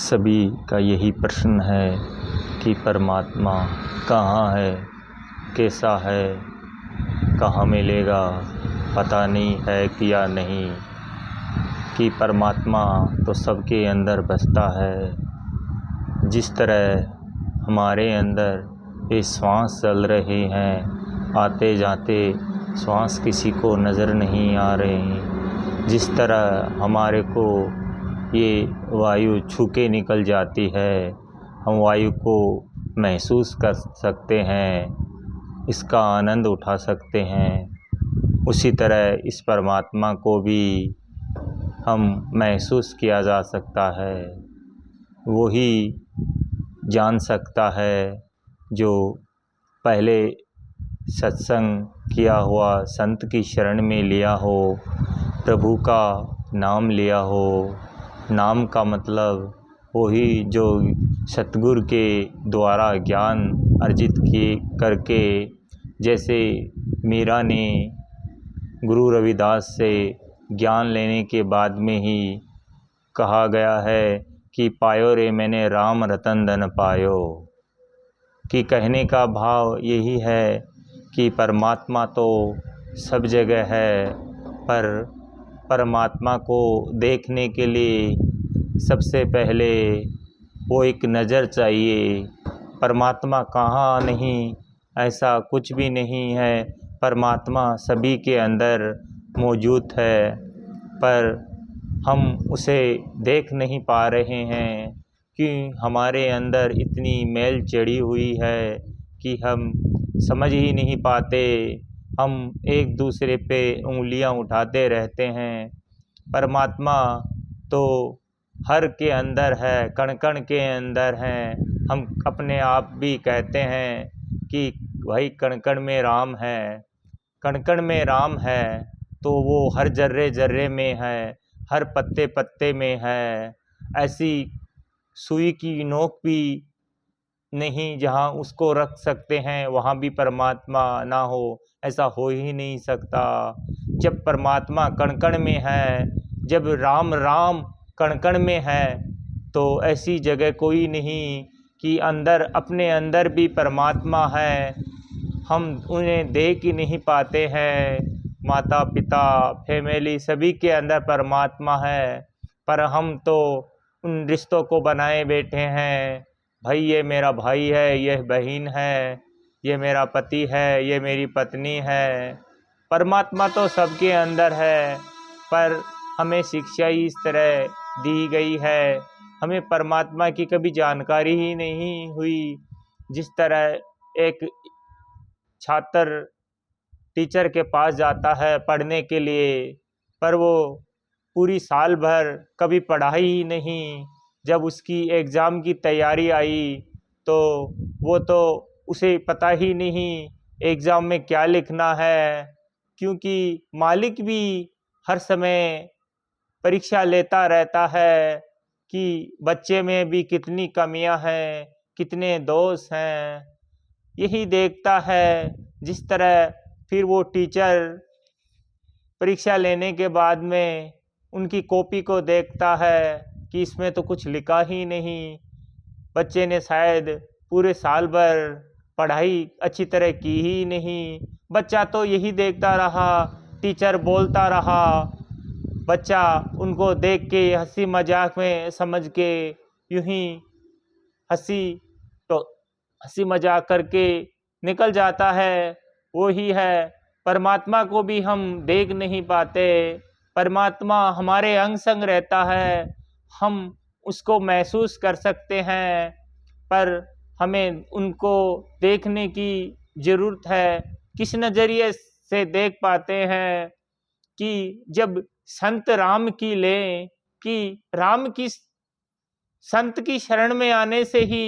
सभी का यही प्रश्न है कि परमात्मा कहाँ है, कैसा है, कहाँ मिलेगा, पता नहीं है कि या नहीं। कि परमात्मा तो सबके अंदर बसता है। जिस तरह हमारे अंदर ये श्वास चल रहे हैं, आते जाते श्वास किसी को नज़र नहीं आ रहे हैं, जिस तरह हमारे को ये वायु छू के निकल जाती है, हम वायु को महसूस कर सकते हैं, इसका आनंद उठा सकते हैं। उसी तरह इस परमात्मा को भी हम महसूस किया जा सकता है। वही जान सकता है जो पहले सत्संग किया हुआ, संत की शरण में लिया हो, प्रभु का नाम लिया हो। नाम का मतलब वही जो सतगुरु के द्वारा ज्ञान अर्जित किए करके, जैसे मीरा ने गुरु रविदास से ज्ञान लेने के बाद में ही कहा गया है कि पायो रे मैंने राम रतन धन पायो। कि कहने का भाव यही है कि परमात्मा तो सब जगह है, पर परमात्मा को देखने के लिए सबसे पहले वो एक नज़र चाहिए। परमात्मा कहाँ नहीं, ऐसा कुछ भी नहीं है। परमात्मा सभी के अंदर मौजूद है, पर हम उसे देख नहीं पा रहे हैं कि हमारे अंदर इतनी मैल चढ़ी हुई है कि हम समझ ही नहीं पाते। हम एक दूसरे पे उंगलियां उठाते रहते हैं। परमात्मा तो हर के अंदर है, कण कण के अंदर है। हम अपने आप भी कहते हैं कि भाई कण कण में राम है। कण कण में राम है तो वो हर जर्रे जर्रे में है, हर पत्ते पत्ते में है। ऐसी सुई की नोक भी नहीं जहाँ उसको रख सकते हैं वहाँ भी परमात्मा ना हो, ऐसा हो ही नहीं सकता। जब परमात्मा कण कण में है, जब राम राम कण कण में है, तो ऐसी जगह कोई नहीं कि अंदर अपने अंदर भी परमात्मा है, हम उन्हें देख ही नहीं पाते हैं। माता पिता फैमिली सभी के अंदर परमात्मा है, पर हम तो उन रिश्तों को बनाए बैठे हैं। भाई ये मेरा भाई है, यह बहन है, ये मेरा पति है, ये मेरी पत्नी है। परमात्मा तो सबके अंदर है, पर हमें शिक्षा ही इस तरह दी गई है, हमें परमात्मा की कभी जानकारी ही नहीं हुई। जिस तरह एक छात्र टीचर के पास जाता है पढ़ने के लिए, पर वो पूरी साल भर कभी पढ़ाई ही नहीं। जब उसकी एग्ज़ाम की तैयारी आई तो वो तो उसे पता ही नहीं एग्ज़ाम में क्या लिखना है, क्योंकि मालिक भी हर समय परीक्षा लेता रहता है कि बच्चे में भी कितनी कमियां हैं, कितने दोष हैं, यही देखता है। जिस तरह फिर वो टीचर परीक्षा लेने के बाद में उनकी कॉपी को देखता है कि इसमें तो कुछ लिखा ही नहीं, बच्चे ने शायद पूरे साल भर पढ़ाई अच्छी तरह की ही नहीं। बच्चा तो यही देखता रहा, टीचर बोलता रहा, बच्चा उनको देख के हंसी मजाक में समझ के यूं ही हंसी तो हंसी मजाक करके निकल जाता है। वो ही है, परमात्मा को भी हम देख नहीं पाते। परमात्मा हमारे अंग संग रहता है, हम उसको महसूस कर सकते हैं, पर हमें उनको देखने की ज़रूरत है। किस नज़रिए से देख पाते हैं कि जब संत राम की लें, कि राम की संत की शरण में आने से ही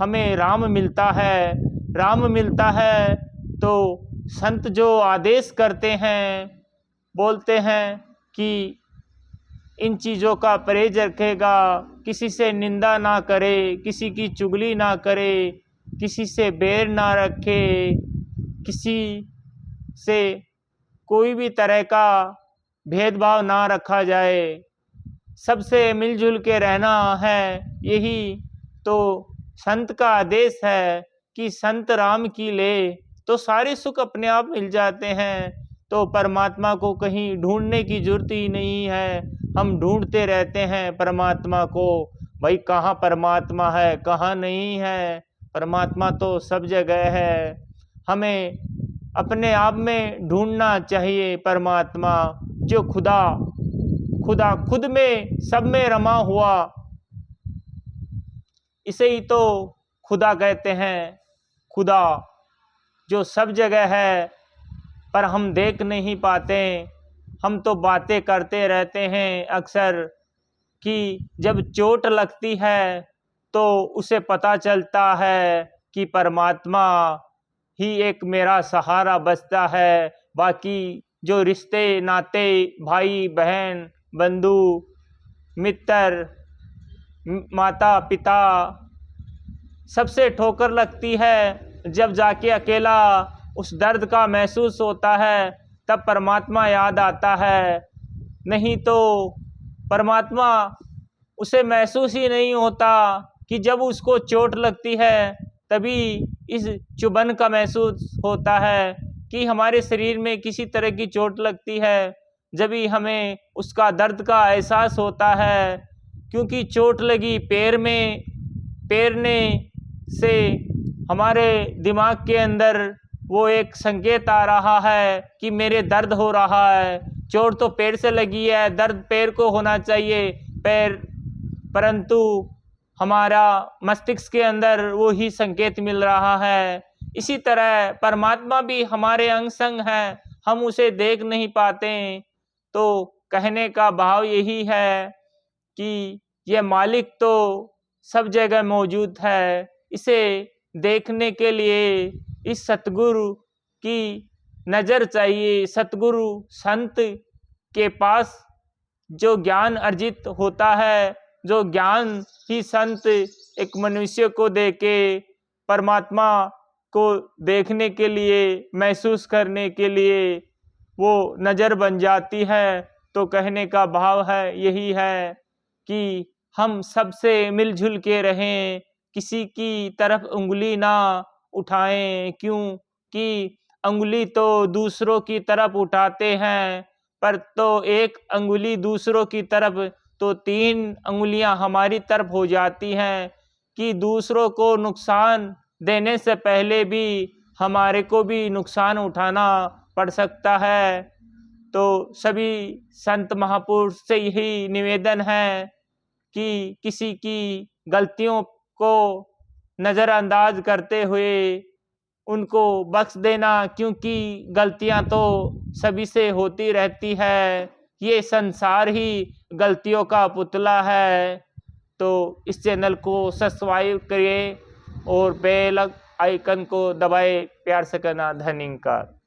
हमें राम मिलता है। राम मिलता है तो संत जो आदेश करते हैं, बोलते हैं कि इन चीज़ों का परहेज रखेगा, किसी से निंदा ना करे, किसी की चुगली ना करे, किसी से बैर ना रखे, किसी से कोई भी तरह का भेदभाव ना रखा जाए। सबसे मिलजुल के रहना है, यही तो संत का आदेश है कि संत राम की ले तो सारे सुख अपने आप मिल जाते हैं। तो परमात्मा को कहीं ढूंढने की जरूरत ही नहीं है, हम ढूंढते रहते हैं परमात्मा को। भाई कहाँ परमात्मा है, कहाँ नहीं है, परमात्मा तो सब जगह है। हमें अपने आप में ढूंढना चाहिए परमात्मा, जो खुदा खुदा खुद में सब में रमा हुआ, इसे ही तो खुदा कहते हैं। खुदा जो सब जगह है पर हम देख नहीं पाते। हम तो बातें करते रहते हैं अक्सर कि जब चोट लगती है तो उसे पता चलता है कि परमात्मा ही एक मेरा सहारा बचता है। बाकी जो रिश्ते नाते, भाई बहन, बंधु मित्र, माता पिता, सबसे ठोकर लगती है। जब जाके अकेला उस दर्द का महसूस होता है तब परमात्मा याद आता है, नहीं तो परमात्मा उसे महसूस ही नहीं होता कि जब उसको चोट लगती है तभी इस चुभन का महसूस होता है कि हमारे शरीर में किसी तरह की चोट लगती है, जब ही हमें उसका दर्द का एहसास होता है। क्योंकि चोट लगी पैर में, पैर ने से हमारे दिमाग के अंदर वो एक संकेत आ रहा है कि मेरे दर्द हो रहा है। चोट तो पैर से लगी है, दर्द पैर को होना चाहिए, पैर, परंतु हमारा मस्तिष्क के अंदर वो ही संकेत मिल रहा है। इसी तरह परमात्मा भी हमारे अंग संग है, हम उसे देख नहीं पाते। तो कहने का भाव यही है कि यह मालिक तो सब जगह मौजूद है, इसे देखने के लिए इस सतगुरु की नज़र चाहिए। सतगुरु संत के पास जो ज्ञान अर्जित होता है, जो ज्ञान ही संत एक मनुष्य को देके परमात्मा को देखने के लिए, महसूस करने के लिए वो नज़र बन जाती है। तो कहने का भाव है यही है कि हम सबसे मिलजुल के रहें, किसी की तरफ उंगली ना उठाएं। क्योंकि उंगली तो दूसरों की तरफ उठाते हैं, पर तो एक अंगुली दूसरों की तरफ तो 3 अंगुलियां हमारी तरफ हो जाती हैं कि दूसरों को नुकसान देने से पहले भी हमारे को भी नुकसान उठाना पड़ सकता है। तो सभी संत महापुरुष से यही निवेदन है कि किसी की गलतियों को नज़रअंदाज करते हुए उनको बख्श देना, क्योंकि गलतियां तो सभी से होती रहती है। ये संसार ही गलतियों का पुतला है। तो इस चैनल को सब्सक्राइब करिए और बेल आइकन को दबाए। प्यार से करना। धन्यवाद।